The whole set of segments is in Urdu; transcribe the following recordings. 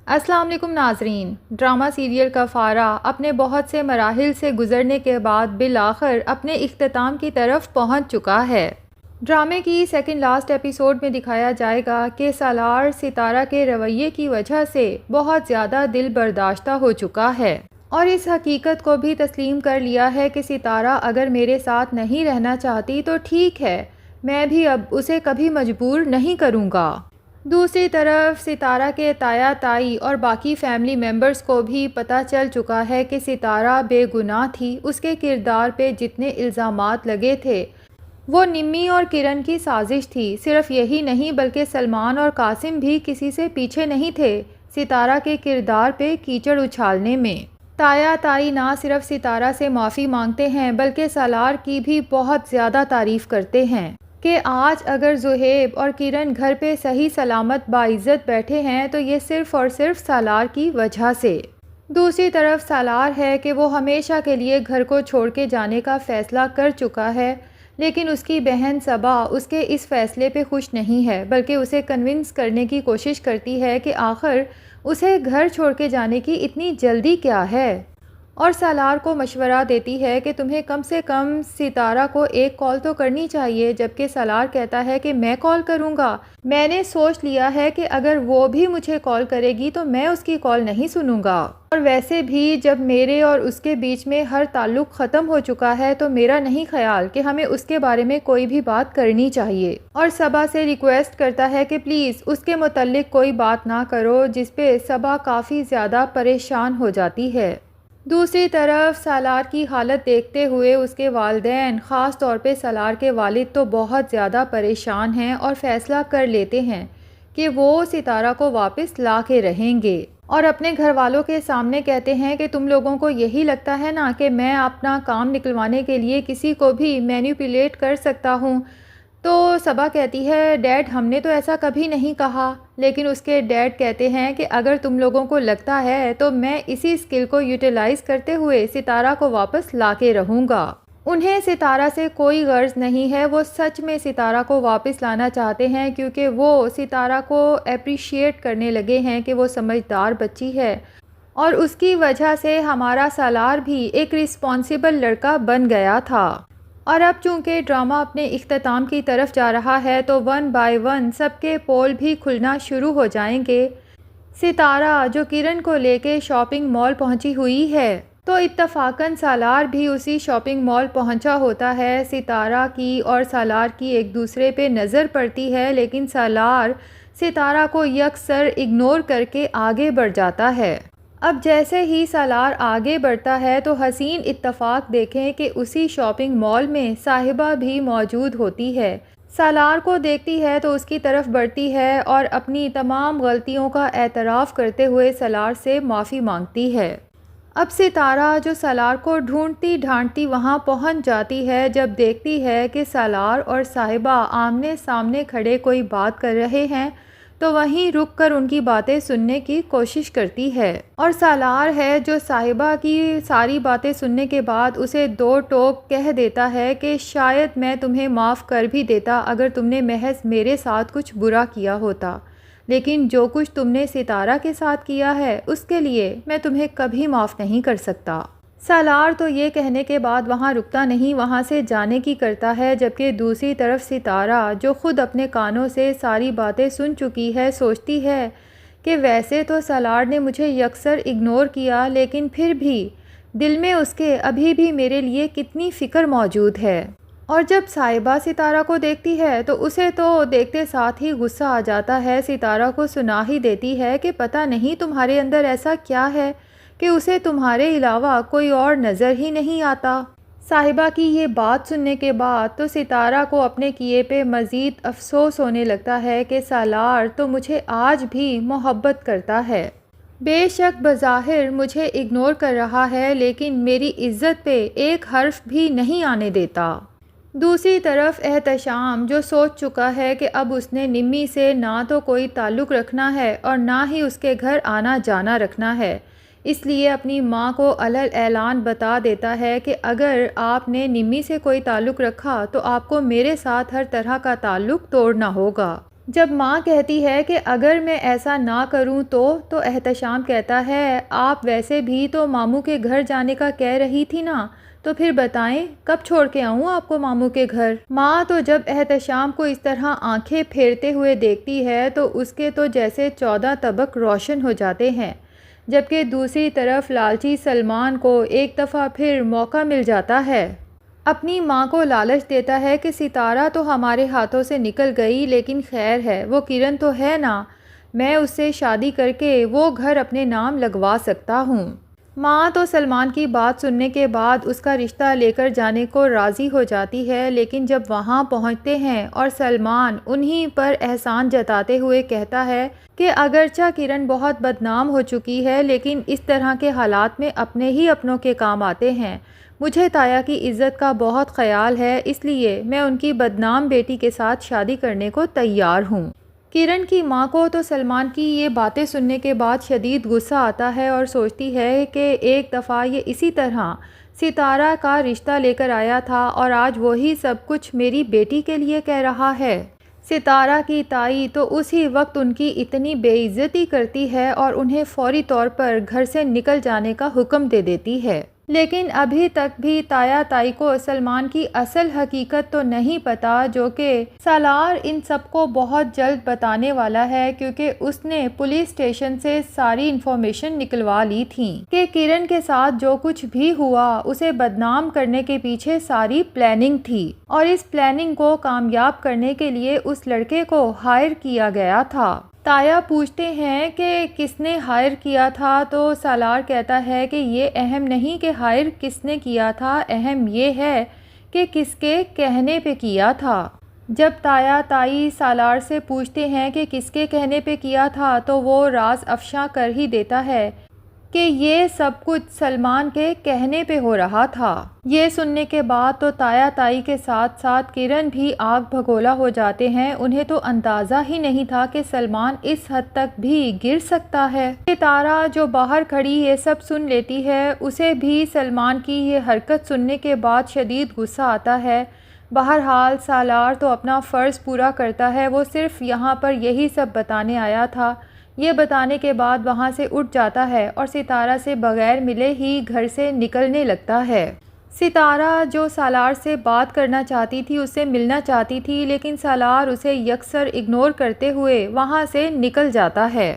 السلام علیکم ناظرین۔ ڈرامہ سیریل کفارہ اپنے بہت سے مراحل سے گزرنے کے بعد بالآخر اپنے اختتام کی طرف پہنچ چکا ہے۔ ڈرامے کی سیکنڈ لاسٹ ایپیسوڈ میں دکھایا جائے گا کہ سالار ستارہ کے رویے کی وجہ سے بہت زیادہ دل برداشتہ ہو چکا ہے اور اس حقیقت کو بھی تسلیم کر لیا ہے کہ ستارہ اگر میرے ساتھ نہیں رہنا چاہتی تو ٹھیک ہے، میں بھی اب اسے کبھی مجبور نہیں کروں گا۔ دوسری طرف ستارہ کے تایا تائی اور باقی فیملی ممبرز کو بھی پتہ چل چکا ہے کہ ستارہ بے گناہ تھی۔ اس کے کردار پہ جتنے الزامات لگے تھے وہ نمی اور کرن کی سازش تھی۔ صرف یہی نہیں بلکہ سلمان اور قاسم بھی کسی سے پیچھے نہیں تھے ستارہ کے کردار پہ کیچڑ اچھالنے میں۔ تایا تائی نہ صرف ستارہ سے معافی مانگتے ہیں بلکہ سالار کی بھی بہت زیادہ تعریف کرتے ہیں کہ آج اگر زہیب اور کرن گھر پہ صحیح سلامت باعزت بیٹھے ہیں تو یہ صرف اور صرف سالار کی وجہ سے۔ دوسری طرف سالار ہے کہ وہ ہمیشہ کے لیے گھر کو چھوڑ کے جانے کا فیصلہ کر چکا ہے، لیکن اس کی بہن صبا اس کے اس فیصلے پہ خوش نہیں ہے بلکہ اسے کنونس کرنے کی کوشش کرتی ہے کہ آخر اسے گھر چھوڑ کے جانے کی اتنی جلدی کیا ہے، اور سالار کو مشورہ دیتی ہے کہ تمہیں کم سے کم ستارہ کو ایک کال تو کرنی چاہیے، جبکہ سالار کہتا ہے کہ میں کال کروں گا، میں نے سوچ لیا ہے کہ اگر وہ بھی مجھے کال کرے گی تو میں اس کی کال نہیں سنوں گا، اور ویسے بھی جب میرے اور اس کے بیچ میں ہر تعلق ختم ہو چکا ہے تو میرا نہیں خیال کہ ہمیں اس کے بارے میں کوئی بھی بات کرنی چاہیے، اور صبا سے ریکویسٹ کرتا ہے کہ پلیز اس کے متعلق کوئی بات نہ کرو، جس پہ صبا کافی زیادہ پریشان ہو جاتی ہے۔ دوسری طرف سالار کی حالت دیکھتے ہوئے اس کے والدین، خاص طور پہ سالار کے والد تو بہت زیادہ پریشان ہیں اور فیصلہ کر لیتے ہیں کہ وہ ستارہ کو واپس لا کے رہیں گے، اور اپنے گھر والوں کے سامنے کہتے ہیں کہ تم لوگوں کو یہی لگتا ہے نا کہ میں اپنا کام نکلوانے کے لیے کسی کو بھی مینیپولیٹ کر سکتا ہوں۔ تو صبا کہتی ہے ڈیڈ ہم نے تو ایسا کبھی نہیں کہا، لیکن اس کے ڈیڈ کہتے ہیں کہ اگر تم لوگوں کو لگتا ہے تو میں اسی اسکل کو یوٹیلائز کرتے ہوئے ستارہ کو واپس لا کے رہوں گا۔ انہیں ستارہ سے کوئی غرض نہیں ہے، وہ سچ میں ستارہ کو واپس لانا چاہتے ہیں کیونکہ وہ ستارہ کو اپریشیٹ کرنے لگے ہیں کہ وہ سمجھدار بچی ہے، اور اس کی وجہ سے ہمارا سالار بھی ایک رسپانسیبل لڑکا بن گیا تھا۔ اور اب چونکہ ڈرامہ اپنے اختتام کی طرف جا رہا ہے تو ون بائی ون سب کے پول بھی کھلنا شروع ہو جائیں گے۔ ستارہ جو کرن کو لے کے شاپنگ مال پہنچی ہوئی ہے تو اتفاقاً سالار بھی اسی شاپنگ مال پہنچا ہوتا ہے۔ ستارہ کی اور سالار کی ایک دوسرے پہ نظر پڑتی ہے، لیکن سالار ستارہ کو یکسر اگنور کر کے آگے بڑھ جاتا ہے۔ اب جیسے ہی سالار آگے بڑھتا ہے تو حسین اتفاق دیکھیں کہ اسی شاپنگ مال میں صاحبہ بھی موجود ہوتی ہے۔ سالار کو دیکھتی ہے تو اس کی طرف بڑھتی ہے اور اپنی تمام غلطیوں کا اعتراف کرتے ہوئے سالار سے معافی مانگتی ہے۔ اب ستارہ جو سالار کو ڈھونڈتی ڈھانڈتی وہاں پہنچ جاتی ہے، جب دیکھتی ہے کہ سالار اور صاحبہ آمنے سامنے کھڑے کوئی بات کر رہے ہیں تو وہیں رک کر ان کی باتیں سننے کی کوشش کرتی ہے، اور سالار ہے جو صاحبہ کی ساری باتیں سننے کے بعد اسے دو ٹوک کہہ دیتا ہے کہ شاید میں تمہیں معاف کر بھی دیتا اگر تم نے محض میرے ساتھ کچھ برا کیا ہوتا، لیکن جو کچھ تم نے ستارہ کے ساتھ کیا ہے اس کے لیے میں تمہیں کبھی معاف نہیں کر سکتا۔ سالار تو یہ کہنے کے بعد وہاں رکتا نہیں، وہاں سے جانے کی کرتا ہے، جبکہ دوسری طرف ستارہ جو خود اپنے کانوں سے ساری باتیں سن چکی ہے سوچتی ہے کہ ویسے تو سالار نے مجھے یکسر اگنور کیا، لیکن پھر بھی دل میں اس کے ابھی بھی میرے لیے کتنی فکر موجود ہے۔ اور جب صاحبہ ستارہ کو دیکھتی ہے تو اسے تو دیکھتے ساتھ ہی غصہ آ جاتا ہے، ستارہ کو سنا ہی دیتی ہے کہ پتہ نہیں تمہارے اندر ایسا کیا ہے کہ اسے تمہارے علاوہ کوئی اور نظر ہی نہیں آتا۔ صاحبہ کی یہ بات سننے کے بعد تو ستارہ کو اپنے کیے پہ مزید افسوس ہونے لگتا ہے کہ سالار تو مجھے آج بھی محبت کرتا ہے، بے شک بظاہر مجھے اگنور کر رہا ہے لیکن میری عزت پہ ایک حرف بھی نہیں آنے دیتا۔ دوسری طرف احتشام جو سوچ چکا ہے کہ اب اس نے نمی سے نہ تو کوئی تعلق رکھنا ہے اور نہ ہی اس کے گھر آنا جانا رکھنا ہے، اس لیے اپنی ماں کو علل اعلان بتا دیتا ہے کہ اگر آپ نے نمی سے کوئی تعلق رکھا تو آپ کو میرے ساتھ ہر طرح کا تعلق توڑنا ہوگا۔ جب ماں کہتی ہے کہ اگر میں ایسا نہ کروں تو احتشام کہتا ہے آپ ویسے بھی تو ماموں کے گھر جانے کا کہہ رہی تھی نا، تو پھر بتائیں کب چھوڑ کے آؤں آپ کو ماموں کے گھر۔ ماں تو جب احتشام کو اس طرح آنکھیں پھیرتے ہوئے دیکھتی ہے تو اس کے تو جیسے 14 طبق روشن ہو جاتے ہیں، جبکہ دوسری طرف لالچی سلمان کو ایک دفعہ پھر موقع مل جاتا ہے۔ اپنی ماں کو لالچ دیتا ہے کہ ستارہ تو ہمارے ہاتھوں سے نکل گئی لیکن خیر ہے، وہ کرن تو ہے نا، میں اس سے شادی کر کے وہ گھر اپنے نام لگوا سکتا ہوں۔ ماں تو سلمان کی بات سننے کے بعد اس کا رشتہ لے کر جانے کو راضی ہو جاتی ہے، لیکن جب وہاں پہنچتے ہیں اور سلمان انہی پر احسان جتاتے ہوئے کہتا ہے کہ اگرچہ کرن بہت بدنام ہو چکی ہے لیکن اس طرح کے حالات میں اپنے ہی اپنوں کے کام آتے ہیں، مجھے تایا کی عزت کا بہت خیال ہے، اس لیے میں ان کی بدنام بیٹی کے ساتھ شادی کرنے کو تیار ہوں۔ کرن کی ماں کو تو سلمان کی یہ باتیں سننے کے بعد شدید غصہ آتا ہے اور سوچتی ہے کہ ایک دفعہ یہ اسی طرح ستارہ کا رشتہ لے کر آیا تھا اور آج وہی سب کچھ میری بیٹی کے لیے کہہ رہا ہے۔ ستارہ کی تائی تو اسی وقت ان کی اتنی بے عزتی کرتی ہے اور انہیں فوری طور پر گھر سے نکل جانے کا حکم دے دیتی ہے، لیکن ابھی تک بھی تایا تائی کو سلمان کی اصل حقیقت تو نہیں پتا، جو کہ سالار ان سب کو بہت جلد بتانے والا ہے، کیونکہ اس نے پولیس اسٹیشن سے ساری انفارمیشن نکلوا لی تھی کہ کرن کے ساتھ جو کچھ بھی ہوا اسے بدنام کرنے کے پیچھے ساری پلاننگ تھی اور اس پلاننگ کو کامیاب کرنے کے لیے اس لڑکے کو ہائر کیا گیا تھا۔ تایا پوچھتے ہیں کہ کس نے ہائر کیا تھا تو سالار کہتا ہے کہ یہ اہم نہیں کہ ہائر کس نے کیا تھا، اہم یہ ہے کہ کس کے کہنے پہ کیا تھا۔ جب تایا تائی سالار سے پوچھتے ہیں کہ کس کے کہنے پہ کیا تھا تو وہ راز افشاں کر ہی دیتا ہے کہ یہ سب کچھ سلمان کے کہنے پہ ہو رہا تھا۔ یہ سننے کے بعد تو تایا تائی کے ساتھ ساتھ کرن بھی آگ بھگولا ہو جاتے ہیں، انہیں تو اندازہ ہی نہیں تھا کہ سلمان اس حد تک بھی گر سکتا ہے۔ ستارہ جو باہر کھڑی یہ سب سن لیتی ہے، اسے بھی سلمان کی یہ حرکت سننے کے بعد شدید غصہ آتا ہے۔ بہرحال سالار تو اپنا فرض پورا کرتا ہے، وہ صرف یہاں پر یہی سب بتانے آیا تھا۔ یہ بتانے کے بعد وہاں سے اٹھ جاتا ہے اور ستارہ سے بغیر ملے ہی گھر سے نکلنے لگتا ہے۔ ستارہ جو سالار سے بات کرنا چاہتی تھی، اس سے ملنا چاہتی تھی، لیکن سالار اسے یکسر اگنور کرتے ہوئے وہاں سے نکل جاتا ہے۔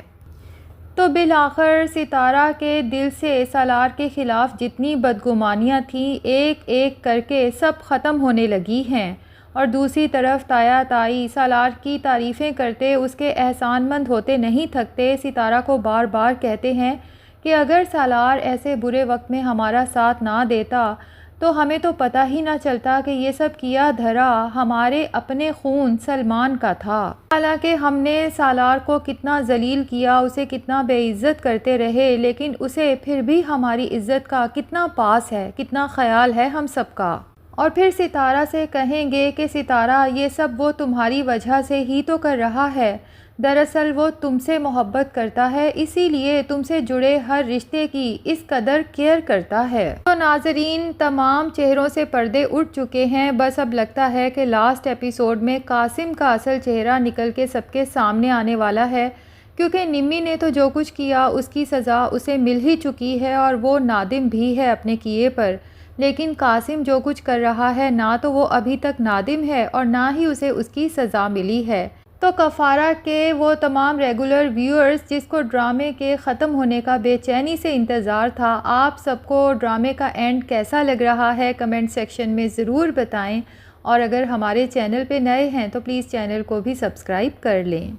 تو بالآخر ستارہ کے دل سے سالار کے خلاف جتنی بدگمانیاں تھیں ایک ایک کر کے سب ختم ہونے لگی ہیں، اور دوسری طرف تایا تائی سالار کی تعریفیں کرتے اس کے احسان مند ہوتے نہیں تھکتے، ستارہ کو بار بار کہتے ہیں کہ اگر سالار ایسے برے وقت میں ہمارا ساتھ نہ دیتا تو ہمیں تو پتہ ہی نہ چلتا کہ یہ سب کیا دھرا ہمارے اپنے خون سلمان کا تھا۔ حالانکہ ہم نے سالار کو کتنا ذلیل کیا، اسے کتنا بے عزت کرتے رہے، لیکن اسے پھر بھی ہماری عزت کا کتنا پاس ہے، کتنا خیال ہے ہم سب کا۔ اور پھر ستارہ سے کہیں گے کہ ستارہ یہ سب وہ تمہاری وجہ سے ہی تو کر رہا ہے، دراصل وہ تم سے محبت کرتا ہے، اسی لیے تم سے جڑے ہر رشتے کی اس قدر کیئر کرتا ہے۔ تو ناظرین، تمام چہروں سے پردے اٹھ چکے ہیں، بس اب لگتا ہے کہ لاسٹ ایپیسوڈ میں قاسم کا اصل چہرہ نکل کے سب کے سامنے آنے والا ہے، کیونکہ نمی نے تو جو کچھ کیا اس کی سزا اسے مل ہی چکی ہے اور وہ نادم بھی ہے اپنے کیے پر، لیکن قاسم جو کچھ کر رہا ہے نہ تو وہ ابھی تک نادم ہے اور نہ ہی اسے اس کی سزا ملی ہے۔ تو کفارہ کے وہ تمام ریگولر ویورز جس کو ڈرامے کے ختم ہونے کا بے چینی سے انتظار تھا، آپ سب کو ڈرامے کا اینڈ کیسا لگ رہا ہے کمنٹ سیکشن میں ضرور بتائیں، اور اگر ہمارے چینل پہ نئے ہیں تو پلیز چینل کو بھی سبسکرائب کر لیں۔